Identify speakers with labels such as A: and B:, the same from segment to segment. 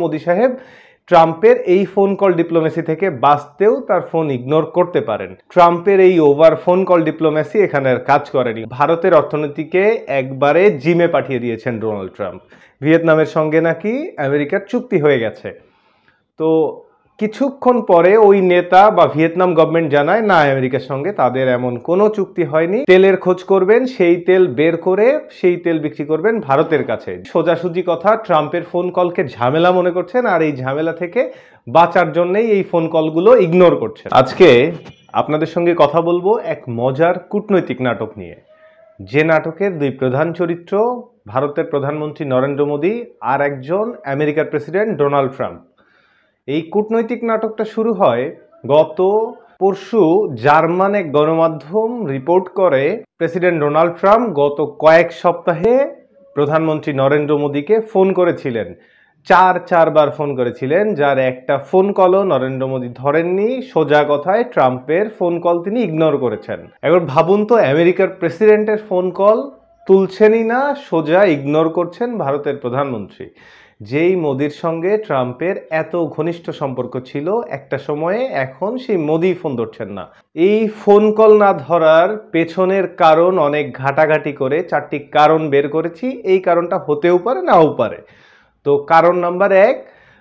A: মোদি সাহেব ট্রাম্পের এই ফোন কল ডিপ্লোমেসি থেকে বাঁচতেও তার ফোন ইগনোর করতে পারেন। ট্রাম্পের এই ওভার ফোন কল ডিপ্লোমেসি এখানে আর কাজ করেনি। ভারতের অর্থনীতিকে একবারে জিমে পাঠিয়ে দিয়েছেন ডোনাল্ড ট্রাম্প। ভিয়েতনামের সঙ্গে নাকি আমেরিকার চুক্তি হয়ে গেছে। তো কিছুক্ষণ পরে ওই নেতা বা ভিয়েতনাম গভর্নমেন্ট জানায় না, আমেরিকার সঙ্গে তাদের এমন কোনো চুক্তি হয়নি। তেলের খোঁজ করবেন, সেই তেল বের করে সেই তেল বিক্রি করবেন ভারতের কাছে। সোজাসুজি কথা, ট্রাম্পের ফোন কলকে ঝামেলা মনে করছেন আর এই ঝামেলা থেকে বাঁচার জন্যই এই ফোন কলগুলো ইগনোর করছেন। আজকে আপনাদের সঙ্গে কথা বলবো এক মজার কূটনৈতিক নাটক নিয়ে, যে নাটকের দুই প্রধান চরিত্র ভারতের প্রধানমন্ত্রী নরেন্দ্র মোদী আর একজন আমেরিকার প্রেসিডেন্ট ডোনাল্ড ট্রাম্প। এই কূটনৈতিক নাটকটা শুরু হয় গত পরশু। জার্মান এক গণমাধ্যম রিপোর্ট করে প্রেসিডেন্ট ডোনাল্ড ট্রাম্প গত কয়েক সপ্তাহে প্রধানমন্ত্রী নরেন্দ্র মোদীকে ফোন করেছিলেন। চারবার ফোন করেছিলেন, যার একটা ফোন কলও নরেন্দ্র মোদী ধরেননি। সোজা কথায় ট্রাম্পের ফোন কল তিনি ইগনোর করেছেন। এবার ভাবুন তো, আমেরিকার প্রেসিডেন্টের ফোন কল তুলছেনই না, সোজা ইগনোর করছেন ভারতের প্রধানমন্ত্রী। যেই মোদির সঙ্গে ট্রাম্পের এত ঘনিষ্ঠ সম্পর্ক ছিল একটা সময়ে, এখন সেই মোদি ফোন ধরছেন না। এই ফোন কল না ধরার পেছনের কারণ অনেক ঘাটাঘাটি করে 4টি কারণ বের করেছি। এই কারণটা হতেও পারে, নাও পারে। তো কারণ নাম্বার 1,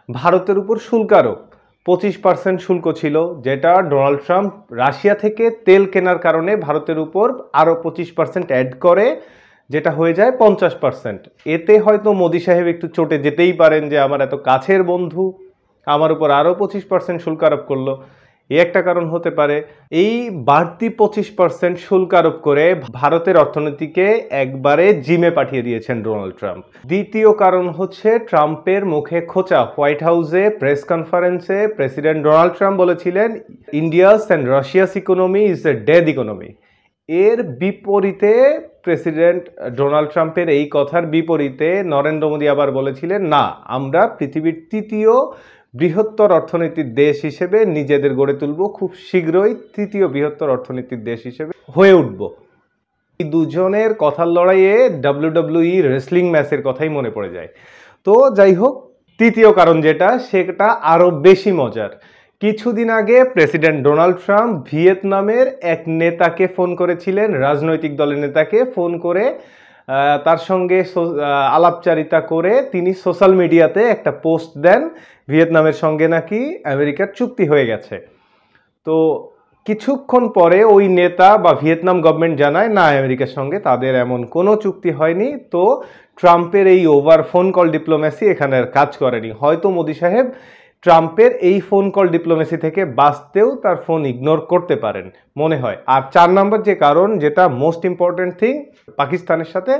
A: ভারতের উপর শুল্ক আরোপ। 25% শুল্ক ছিল, যেটা ডোনাল্ড ট্রাম্প রাশিয়া থেকে তেল কেনার কারণে ভারতের উপর আরও 25% অ্যাড করে, যেটা হয়ে যায় 50%। এতে হয়তো মোদি সাহেব একটু চটে যেতেই পারেন যে আমার এত কাছের বন্ধু আমার উপর আরও 25% শুল্ক আরোপ করলো। এই একটা কারণ হতে পারে। এই বাড়তি 25% শুল্ক আরোপ করে ভারতের অর্থনীতিকে একবারে জিমে পাঠিয়ে দিয়েছেন ডোনাল্ড ট্রাম্প। দ্বিতীয় কারণ হচ্ছে ট্রাম্পের মুখে খোঁচা। হোয়াইট হাউসে প্রেস কনফারেন্সে প্রেসিডেন্ট ডোনাল্ড ট্রাম্প বলেছিলেন, India's and Russia's economy is a dead economy. এর বিপরীতে প্রেসিডেন্ট ডোনাল্ড ট্রাম্পের এই কথার বিপরীতে নরেন্দ্র মোদী আবার বলেছিলেন, না, আমরা পৃথিবীর তৃতীয় বৃহত্তর অর্থনীতির দেশ হিসেবে নিজেদের গড়ে তুলব, খুব শীঘ্রই তৃতীয় বৃহত্তর অর্থনীতির দেশ হিসেবে হয়ে উঠব। এই দুজনের কথার লড়াইয়ে WWE রেসলিং ম্যাচের কথাই মনে পড়ে যায়। তো যাই হোক, তৃতীয় কারণ যেটা, সেটা আরও বেশি মজার। কিছুদিন আগে প্রেসিডেন্ট ডোনাল্ড ট্রাম্প ভিয়েতনামের এক নেতাকে ফোন করেছিলেন, রাজনৈতিক দলের নেতাকে ফোন করে তার সঙ্গে আলাপচারিতা করে তিনি সোশ্যাল মিডিয়াতে একটা পোস্ট দেন, ভিয়েতনামের সঙ্গে নাকি আমেরিকার চুক্তি হয়ে গেছে। তো কিছুক্ষণ পরে ওই নেতা বা ভিয়েতনাম গভর্নমেন্ট জানায় না, আমেরিকার সঙ্গে তাদের এমন কোনো চুক্তি হয়নি। তো ট্রাম্পের এই ওভার ফোন কল ডিপ্লোমেসি এখানে আর কাজ করেনি। হয়তো মোদি সাহেব ট্রাম্পের এই ফোন কল ডিপ্লোমেসি থেকে বাঁচতেও তার ফোন ইগনোর করতে পারেন মনে হয়। আর 4 নম্বর যে কারণ, যেটা মোস্ট ইম্পর্টেন্ট থিং, পাকিস্তানের সাথে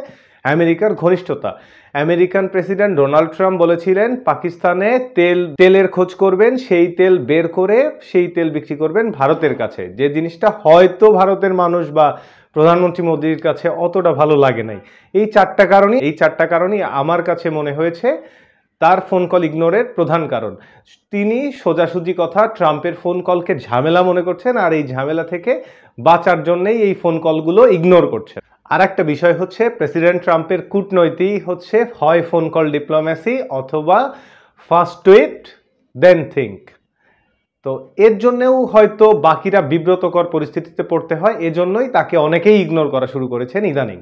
A: আমেরিকার ঘনিষ্ঠতা। আমেরিকান প্রেসিডেন্ট ডোনাল্ড ট্রাম্প বলেছিলেন পাকিস্তানে তেলের খোঁজ করবেন, সেই তেল বের করে সেই তেল বিক্রি করবেন ভারতের কাছে। যে জিনিসটা হয়তো ভারতের মানুষ বা প্রধানমন্ত্রী মোদীর কাছে অতটা ভালো লাগে নাই। এই 4টা কারণই আমার কাছে মনে হয়েছে তার ফোন কল ইগনোরের প্রধান কারণ। তিনি সোজাসুজি কথা, ট্রাম্পের ফোন কলকে ঝামেলা মনে করছেন আর এই ঝামেলা থেকে বাঁচার জন্যই এই ফোন কলগুলো ইগনোর করছেন। আর একটা বিষয় হচ্ছে, প্রেসিডেন্ট ট্রাম্পের কূটনৈতিক হচ্ছে হয় ফোন কল ডিপ্লোমেসি অথবা ফার্স্ট টুইট দেন থিঙ্ক। তো এর জন্যও হয়তো বাকিরা বিব্রতকর পরিস্থিতিতে পড়তে হয়, এজন্যই তাকে অনেকেই ইগনোর করা শুরু করেছেন ইদানিং।